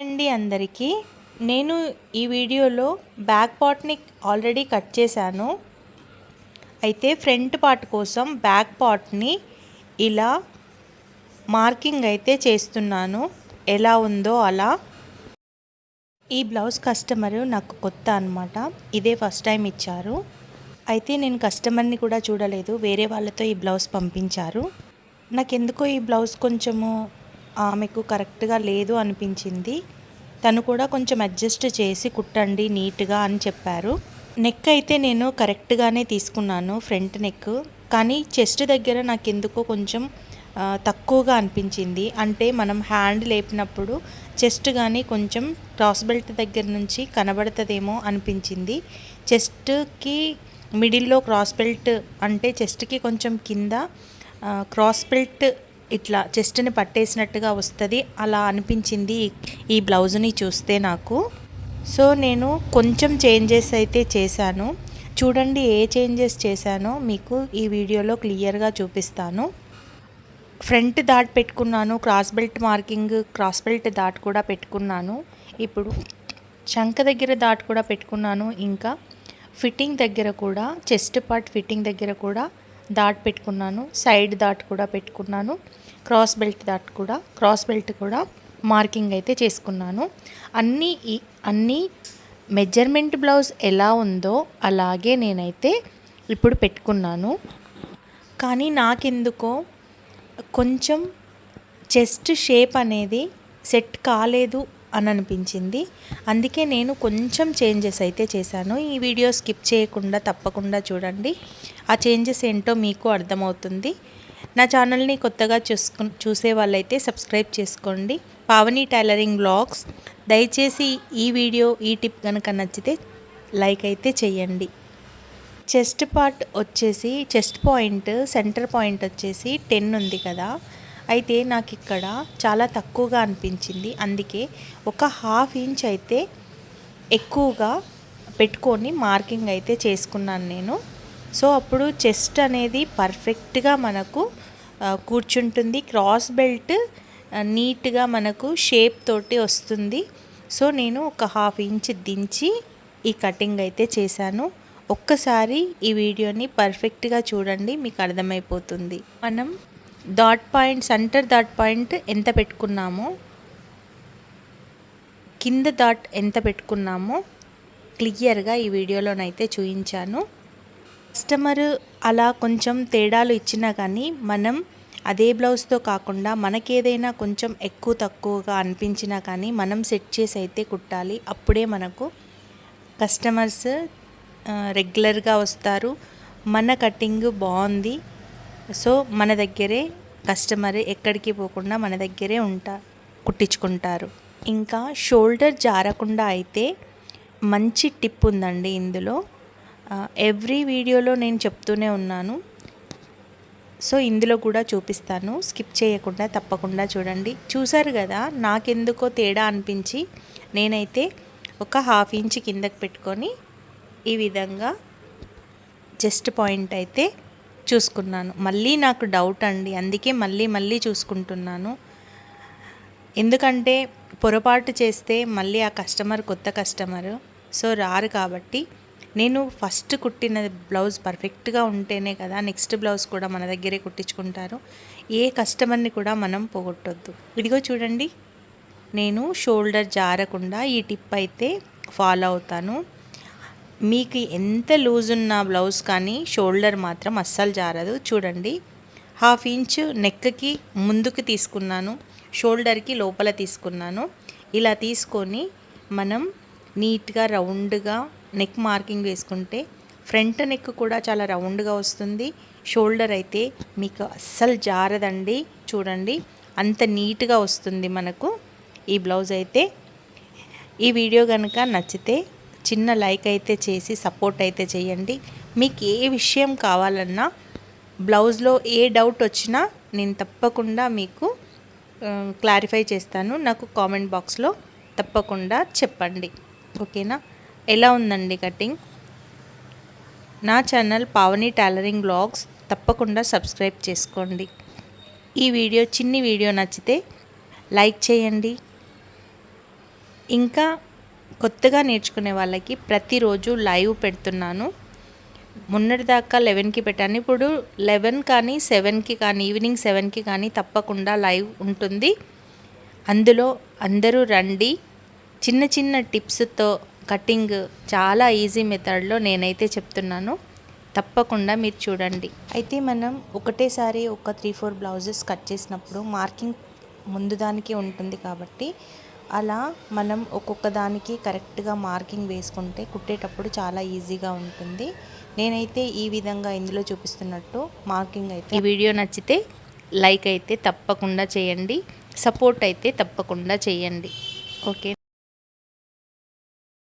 అండి అందరికీ నేను ఈ వీడియోలో బ్యాక్ పార్ట్ని ఆల్రెడీ కట్ చేశాను. అయితే ఫ్రంట్ పార్ట్ కోసం బ్యాక్ పార్ట్ని ఇలా మార్కింగ్ అయితే చేస్తున్నాను. ఎలా ఉందో అలా. ఈ బ్లౌజ్ కస్టమరు నాకు కొత్త అన్నమాట. ఇదే ఫస్ట్ టైం ఇచ్చారు. అయితే నేను కస్టమర్ని కూడా చూడలేదు, వేరే వాళ్ళతో ఈ బ్లౌజ్ పంపించారు. నాకెందుకో ఈ బ్లౌజ్ కొంచెము ఆమెకు కరెక్ట్గా లేదు అనిపించింది. తను కూడా కొంచెం అడ్జస్ట్ చేసి కుట్టండి నీట్గా అని చెప్పారు. నెక్ అయితే నేను కరెక్ట్గానే తీసుకున్నాను, ఫ్రంట్ నెక్. కానీ చెస్ట్ దగ్గర నాకు ఎందుకో కొంచెం తక్కువగా అనిపించింది. అంటే మనం హ్యాండ్ లేపినప్పుడు చెస్ట్ కానీ కొంచెం క్రాస్ బెల్ట్ దగ్గర నుంచి కనబడుతుందేమో అనిపించింది. చెస్ట్కి మిడిల్లో క్రాస్ బెల్ట్ అంటే చెస్ట్కి కొంచెం కింద క్రాస్ బెల్ట్ ఇట్లా చెస్ట్ని పట్టేసినట్టుగా వస్తుంది, అలా అనిపించింది ఈ బ్లౌజ్ని చూస్తే నాకు. సో నేను కొంచెం చేంజెస్ అయితే చేశాను. చూడండి ఏ చేంజెస్ చేశానో మీకు ఈ వీడియోలో క్లియర్గా చూపిస్తాను. ఫ్రంట్ డాట్ పెట్టుకున్నాను, cross belt marking cross belt dot కూడా పెట్టుకున్నాను. ఇప్పుడు చంక దగ్గర డాట్ కూడా పెట్టుకున్నాను. ఇంకా ఫిట్టింగ్ దగ్గర కూడా చెస్ట్ పార్ట్ ఫిట్టింగ్ దగ్గర కూడా డాట్ పెట్టుకున్నాను. సైడ్ డాట్ కూడా పెట్టుకున్నాను. క్రాస్ బెల్ట్ కూడా మార్కింగ్ అయితే చేసుకున్నాను. అన్నీ మెజర్మెంట్ బ్లౌజ్ ఎలా ఉందో అలాగే నేనైతే ఇప్పుడు పెట్టుకున్నాను. కానీ నాకెందుకో కొంచెం చెస్ట్ షేప్ అనేది సెట్ కాలేదు అని అనిపించింది. అందుకే నేను కొంచెం చేంజెస్ అయితే చేశాను. ఈ వీడియో స్కిప్ చేయకుండా తప్పకుండా చూడండి. ఆ చేంజెస్ ఏంటో మీకు అర్థమవుతుంది. నా ఛానల్ని కొత్తగా చూసే వాళ్ళైతే సబ్స్క్రైబ్ చేసుకోండి. Pavani tailoring blogs. దయచేసి ఈ వీడియో ఈ టిప్ కనుక నచ్చితే లైక్ అయితే చేయండి. చెస్ట్ పార్ట్ వచ్చేసి చెస్ట్ పాయింట్ సెంటర్ పాయింట్ వచ్చేసి 10 ఉంది కదా. అయితే నాకు ఇక్కడ చాలా తక్కువగా అనిపించింది. అందుకే ఒక 1/2 ఇంచ్ అయితే ఎక్కువగా పెట్టుకొని మార్కింగ్ అయితే చేసుకున్నాను నేను. సో అప్పుడు చెస్ట్ అనేది పర్ఫెక్ట్గా మనకు కూర్చుంటుంది. క్రాస్ బెల్ట్ నీట్గా మనకు షేప్ తోటి వస్తుంది. సో నేను ఒక 1/2 ఇంచ్ దించి ఈ కటింగ్ అయితే చేశాను. ఒక్కసారి ఈ వీడియోని పర్ఫెక్ట్గా చూడండి, మీకు అర్థమైపోతుంది. మనం dot point centre dot point ఎంత పెట్టుకున్నామో, కింద డాట్ ఎంత పెట్టుకున్నామో క్లియర్గా ఈ వీడియోలోనైతే చూపించాను. కస్టమర్ అలా కొంచెం తేడాలు ఇచ్చినా కానీ మనం అదే బ్లౌజ్తో కాకుండా మనకేదైనా కొంచెం ఎక్కువ తక్కువగా అనిపించినా కానీ మనం సెట్ చేసి అయితే కుట్టాలి. అప్పుడే మనకు కస్టమర్స్ రెగ్యులర్గా వస్తారు. మన కటింగ్ బాగుంది, సో మన దగ్గరే కస్టమర్ ఎక్కడికి పోకుండా మన దగ్గరే కుట్టించుకుంటారు. ఇంకా షోల్డర్ జారకుండా అయితే మంచి టిప్ ఉందండి ఇందులో. ఎవ్రీ వీడియోలో నేను చెప్తూనే ఉన్నాను. సో ఇందులో కూడా చూపిస్తాను, స్కిప్ చేయకుండా తప్పకుండా చూడండి. చూసారు కదా, నాకెందుకో తేడా అనిపించి నేనైతే ఒక 1/2 ఇంచ్ కిందకి పెట్టుకొని ఈ విధంగా చెస్ట్ పాయింట్ అయితే చూసుకున్నాను. మళ్ళీ నాకు డౌట్ అండి, అందుకే మళ్ళీ చూసుకుంటున్నాను. ఎందుకంటే పొరపాటు చేస్తే మళ్ళీ ఆ కస్టమర్ కొత్త కస్టమర్, సో రారు. కాబట్టి నేను ఫస్ట్ కుట్టిన బ్లౌజ్ పర్ఫెక్ట్గా ఉంటేనే కదా నెక్స్ట్ బ్లౌజ్ కూడా మన దగ్గరే కుట్టించుకుంటారు. ఏ కస్టమర్ని కూడా మనం పోగొట్టొద్దు. ఇదిగో చూడండి, నేను షోల్డర్ జారకుండా ఈ టిప్ అయితే ఫాలో అవుతాను. మీకు ఎంత లూజ్ ఉన్న బ్లౌజ్ కానీ షోల్డర్ మాత్రం అస్సలు జారదు. చూడండి, 1/2 ఇంచ్ నెక్కి ముందుకు తీసుకున్నాను, షోల్డర్కి లోపల తీసుకున్నాను. ఇలా తీసుకొని మనం నీట్గా రౌండ్గా నెక్ మార్కింగ్ వేసుకుంటే ఫ్రంట్ నెక్ కూడా చాలా రౌండ్గా వస్తుంది. షోల్డర్ అయితే మీకు అస్సలు జారదండి. చూడండి, అంత నీట్గా వస్తుంది మనకు ఈ బ్లౌజ్ అయితే. ఈ వీడియో కనుక నచ్చితే చిన్న లైక్ అయితే చేసి సపోర్ట్ అయితే చేయండి. మీకు ఏ విషయం కావాలన్నా, బ్లౌజ్లో ఏ డౌట్ వచ్చినా నేను తప్పకుండా మీకు క్లారిఫై చేస్తాను. నాకు కామెంట్ బాక్స్లో తప్పకుండా చెప్పండి, ఓకేనా? ఎలా ఉందండి కటింగ్? నా ఛానల్ పావని టైలరింగ్ బ్లాగ్స్ తప్పకుండా సబ్స్క్రైబ్ చేసుకోండి. ఈ వీడియో చిన్ని వీడియో నచ్చితే లైక్ చేయండి, ఇంకా కొత్తగా నేర్చుకునే వాళ్ళకి ప్రతిరోజు లైవ్ పెడుతున్నాను. మొన్నటిదాకా 11కి పెట్టాను. ఇప్పుడు 11 కానీ 7కి కానీ ఈవినింగ్ 7కి కానీ తప్పకుండా లైవ్ ఉంటుంది. అందులో అందరూ రండి. చిన్న చిన్న టిప్స్తో కటింగ్ చాలా ఈజీ మెథడ్లో నేనైతే చెప్తున్నాను. తప్పకుండా మీరు చూడండి. అయితే మనం ఒకటేసారి ఒక 3-4 బ్లౌజెస్ కట్ చేసినప్పుడు మార్కింగ్ ముందు దానికి ఉంటుంది కాబట్టి అలా మనం ఒక్కొక్క దానికి కరెక్ట్గా మార్కింగ్ వేసుకుంటే కుట్టేటప్పుడు చాలా ఈజీగా ఉంటుంది. నేనైతే ఈ విధంగా ఇందులో చూపిస్తున్నట్టు మార్కింగ్ అయితే. ఈ వీడియో నచ్చితే లైక్ అయితే తప్పకుండా చేయండి, సపోర్ట్ అయితే తప్పకుండా చేయండి. ఓకే.